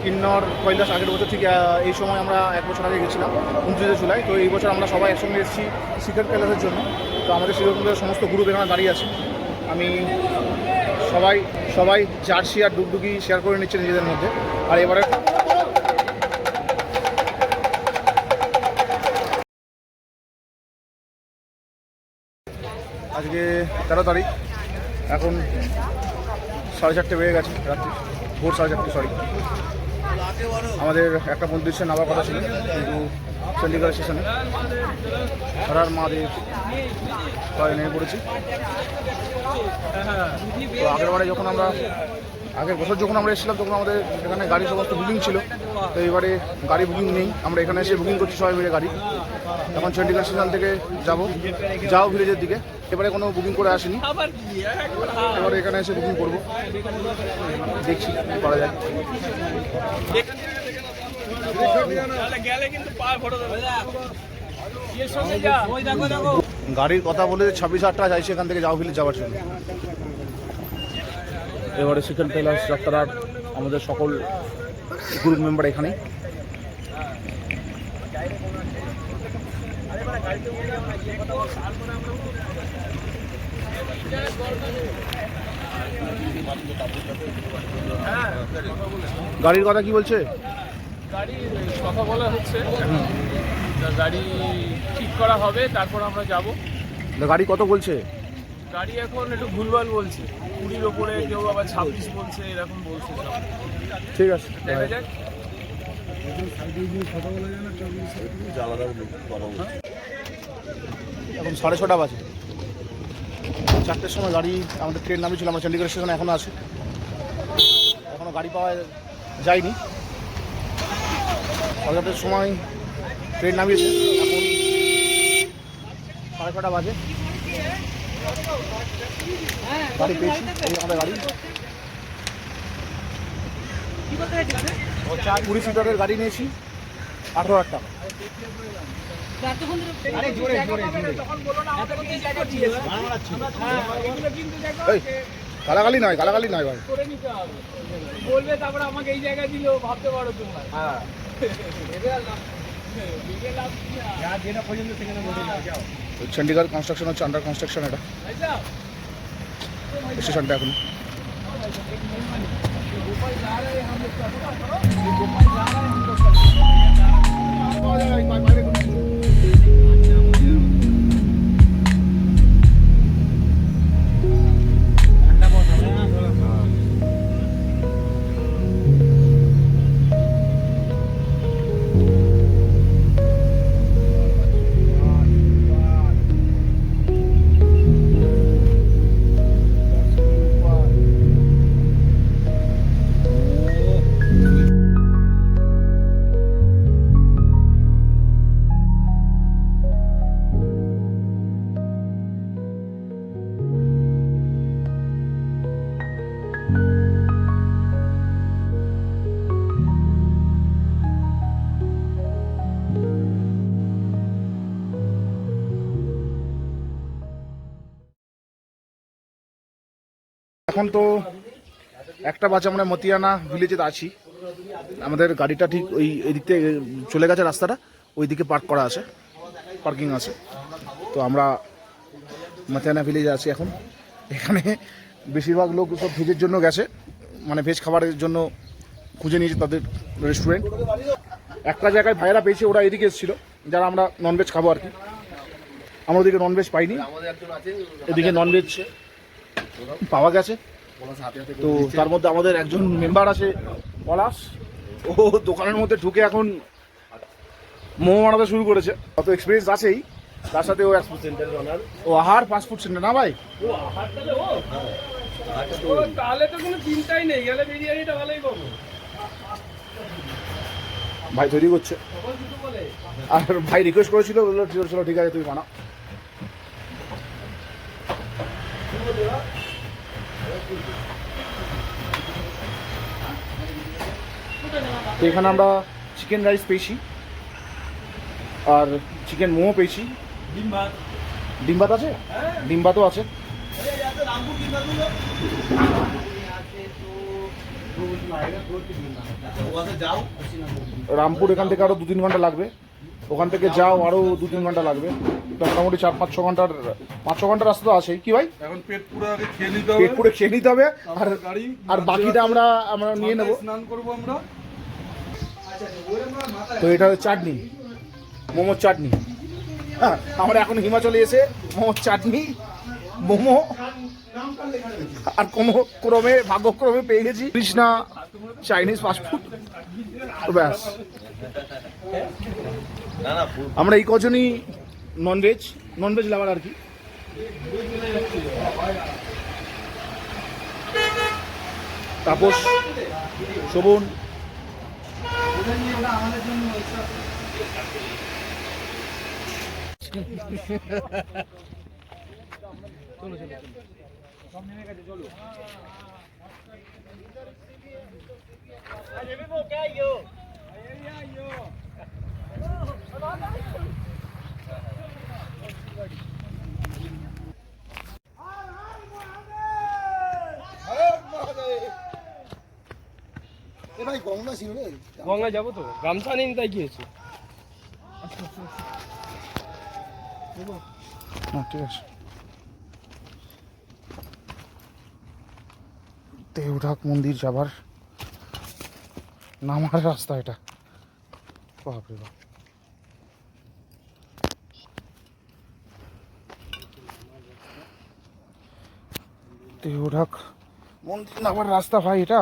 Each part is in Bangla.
কিন্নর কৈলাস আগের বছর ঠিক এই সময় আমরা 1 বছর আগে গেছিলাম 29শে জুলাই। তো এই বছর আমরা সবাই একসঙ্গে এসেছি শিখর কৈলাসের জন্য। তো আমাদের শিখর সমস্ত গ্রুপ এখানে দাঁড়িয়ে আছে। আমি সবাই জার্সি আর ডুগডুগি শেয়ার করে নিচ্ছে নিজেদের মধ্যে। আর এবারে আজকে 13 তারিখ, এখন 4:30 বেজে গেছে, রাত্রি ভোর 4:30 সরি। আমাদের একটা মন্দিরে নামার কথা ছিল, কিন্তু চণ্ডীগড় স্টেশনে হরার মহাদেব সবাই নেমে পড়েছি। তো আগের বছর যখন আমরা এসেছিলাম তখন আমাদের এখানে গাড়ি সমস্ত বুকিং ছিল। তো এবারে গাড়ি বুকিং নেই, আমরা এখানে এসে বুকিং করছি সবাই মিলে গাড়ি। এখন চণ্ডীগড় স্টেশন থেকে যাও ভিলেজের দিকে। এবারে কোনো বুকিং করে আসিনি, এবারে এখানে এসে বুকিং করবো, দেখছি কী করা যায়। গাড়ির কথা বলে 26,000 টাকা চাইছে এখান থেকে যাও ভিলেজ যাওয়ার জন্য। এবারে শিখর কৈলাস যাত্রার আমাদের সকল গ্রুপ মেম্বার এখানেই। গাড়ির কথা কি বলছে? গাড়ির কথা বলা হচ্ছে, গাড়ি ঠিক করা হবে, তারপর আমরা যাব। গাড়ি কত বলছে? গাড়ি এখন একটু ভুলভাল বলছে, 20-র ওপরে, কেউ আবার 26 বলছে, এরকম বলছে। ঠিক আছে, দেখা যাক। এখন 6:30 বাজে, 4টের সময় গাড়ি আমাদের ট্রেন নামিয়েছিল, আমরা চণ্ডীগড় স্টেশনে এখনও আছি, এখনও গাড়ি পাওয়া যায়নি। 6:30 সময় ট্রেন নামিয়েছে, এখন 6:30 বাজে। গাড়ি পেয়েছি, এই আমাদের গাড়ি 20 সিটারের গাড়ি নিয়েছি, 18,000 টাকা। গালাগালি নয় ভাই, বলবে তারপরে আমাকে এই জায়গায় দিল, ভাবতে পারো তোমরা। চণ্ডীগড় কনস্ট্রাকশন হচ্ছে, আন্ডার কনস্ট্রাকশন এটা স্টেশনটা এখন। এখন তো 1টা বাজে, আমরা মতিয়ানা ভিলেজে আছি। আমাদের গাড়িটা ঠিক এই দিক থেকে চলে গেছে, রাস্তাটা ওই দিকে পার্ক করা আছে, পার্কিং আছে। তো আমরা মতিয়ানা ভিলেজে আছি এখন। এখানে বেশিরভাগ লোক সব ভেজের জন্য গেছে, মানে ভেজ খাবারের জন্য খুঁজে নিয়েছে তাদের রেস্টুরেন্ট। একটা জায়গায় ভাইয়েরা পেয়েছে, ওরা এদিকে এসেছিলো, যারা আমরা ননভেজ খাবো আর কি। আমরা ওদিকে ননভেজ পাইনি, এদিকে ননভেজ পাওয়া গেছে। তো তার মধ্যে আমাদের একজন মেম্বার আছে পলাশ, ও দোকানের মধ্যে ঢুকে এখন মোমো বানাতে শুরু করেছে। অত এক্সপিরিয়েন্স আছেই, তার সাথে ও আহার ফাস্ট ফুড সেন্টার। না ভাই, তাহলে তো কোনো চিন্তাই নেই, গেলে বিরিয়ানিটা ভালোই পাবো। ভাই তৈরি করছে, আর ভাই রিকোয়েস্ট করেছিল, বললো চলো ঠিক আছে তুমি বানাও। তো এখানে আমরা চিকেন রাইস পেয়েছি, আর চিকেন মোমো পেয়েছি। ডিম ভাত আছে, ডিম ভাতও আছে। রামপুর এখান থেকে আরও 2-3 ঘন্টা লাগবে, ওখান থেকে যাও আরও 2-3 ঘন্টা লাগবে, তো মোটামুটি 4-5-6 ঘন্টার 5-6 ঘন্টার রাস্তা তো আছেই। কি ভাই, এখন পেট পুরো আগে খেয়ে নিতে হবে, পেট পুরো খেয়ে নিতে হবে, আর গাড়ি আর বাকিটা আমরা নিয়ে নেবো। স্নান করবো আমরা। তো এটা হচ্ছে চাটনি, মোমোর চাটনি। হ্যাঁ, আমরা এখন হিমাচলে এসে মোমোর চাটনি, মোমো আর কোনো ক্রমে ভাগ্যক্রমে পেয়ে গেছি কৃষ্ণা চাইনিজ ফাস্টফুড। তো ব্যাস, আমরা এই কজনই ননভেজ লাভার আর কি। তাপস, শোভন, গঙ্গা যাবো তো, গামছা নিন, তাই কি হয়েছে? ঠিক আছে। দেওঢাক মন্দির যাবার নামার রাস্তা এটা, বাপরে বাপ। দেওঢাক মন্দির নামার রাস্তা ভাই এটা।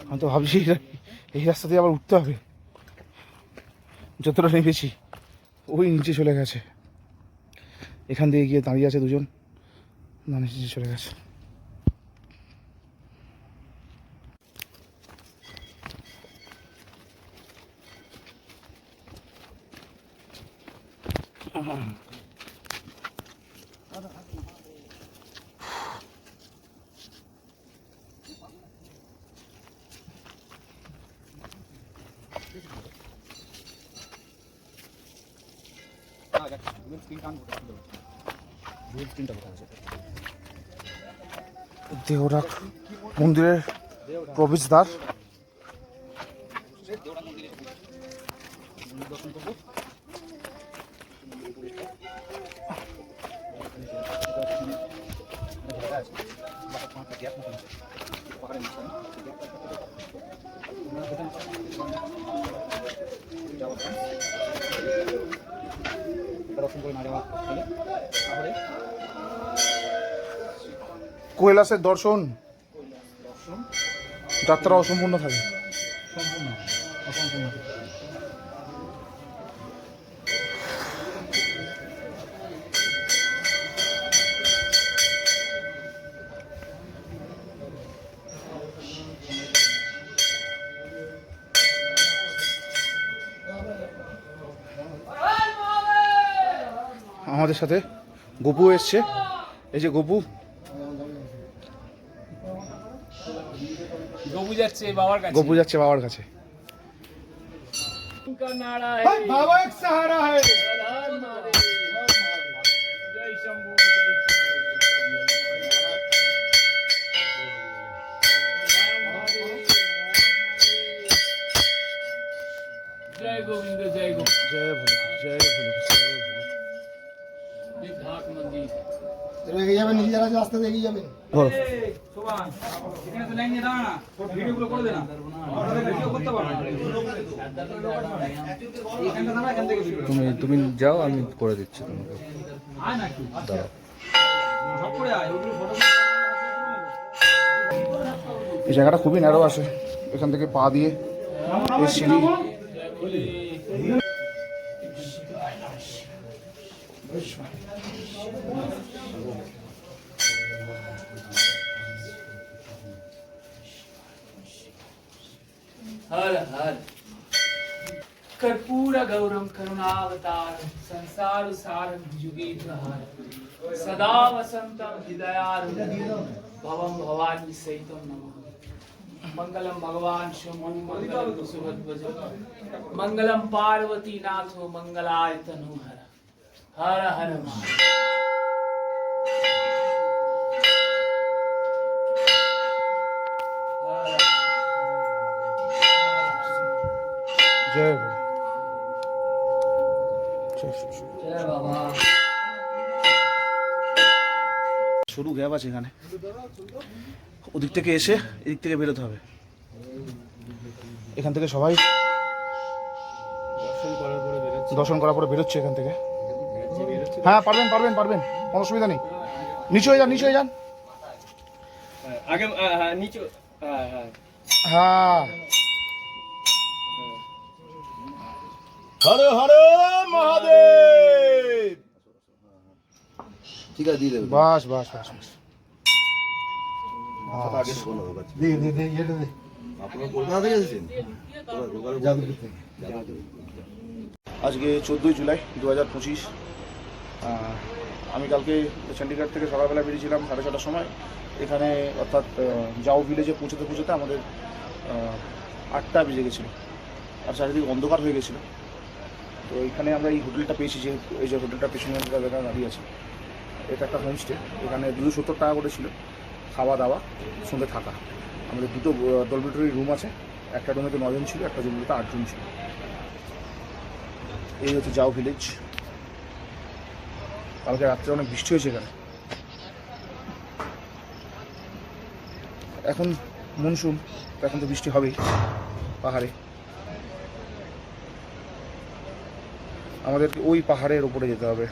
আমি তো ভাবছি এই রাস্তা দিয়ে আবার উঠতে হবে, যতটা নেমেছি ওই নিচে চলে গেছে, এখান দিয়ে গিয়ে দাঁড়িয়ে আছে দুজন, নিচে চলে গেছে। দেওঢাক মন্দিরের প্রবেশদ্বার। কৈলাসের দর্শন যাত্রা অসম্পূর্ণ থাকে। আমাদের সাথে গপু এসছে, এই যে গপু। গপু যাচ্ছে বাবার কাছে। গপু যাচ্ছে বাবার কাছে। बाबा एक सहारा है। जय शंभू, जय गोविंद, जय गोविंद, জয় ভোলে, জয় ভোলে, জয় ভোলে। देवढाक मंदिर। এগিয়ে যাবেন, নিজের রাস্তা দিয়ে এগিয়ে যাবেন। বলো। তুমি যাও, আমি করে দিচ্ছি তোমাকে, দাঁড়াও। এই জায়গাটা খুবই ন্যারো আছে, এখান থেকে পা দিয়ে এই সিঁড়ি। हर हर कर्पूर गौरम करुणावतार संसार सारं जुगेन्द्रहार सदा वसंतम हृदयारविंदं भवं भवानी सहितं नमः। मंगलम भगवान शिवं मंगलम सुभद्वज मंगलम पार्वती नाथो मंगलाय तनोहर। हर हर महादेव। জয় গুরু। সরু গ্যাপ আছে এখানে, ওদিক থেকে এসে এদিক থেকে বেরোতে হবে। এখান থেকে সবাই দর্শন করার পরে বেরোচ্ছে এখান থেকে। হ্যাঁ পারবেন পারবেন পারবেন, কোনো অসুবিধা নেই। নিচে হয়ে যান, নিচে হয়ে যান। আগে নিচে হ্যাঁ হরে হরে মহাদেব। ঠিক আছে দিয়ে দেবে। বাস বাস বাস বাস। আগে শোনো হবে। দে দে দে এটা দে আপনারা কলকাতা থেকে এসেছেন? জাদুপুর থেকে। আজকে 14ই জুলাই 2025। আমি কালকে চণ্ডীগড় থেকে সকালবেলা বেরিয়েছিলাম 6:30টার সময়। এখানে অর্থাৎ যাও ভিলেজে পৌঁছতে পৌঁছতে আমাদের 8টা বেজে গেছিলো, আর চারিদিকে অন্ধকার হয়ে গেছিলো। তো এখানে আমরা এই হোটেলটা পেয়েছি, যে এই যে হোটেলটা পেছনে দেখা দাঁড়িয়ে আছে, এটা একটা হোমস্টে। এখানে 270 টাকা করে ছিল খাওয়া দাওয়া, সঙ্গে থাকা। আমাদের দুটো ডলমেটরি রুম আছে, একটা রুমেতে 9 জন ছিল, একটা রুমেতে 8 জন ছিল। এই হচ্ছে যাও ভিলেজ। কালকে রাত্রে অনেক বৃষ্টি হয়েছে এখানে। এখন মনসুন, এখন তো বৃষ্টি হবেই পাহাড়ে। আমাদেরকে ওই পাহাড়ের উপরে যেতে হবে।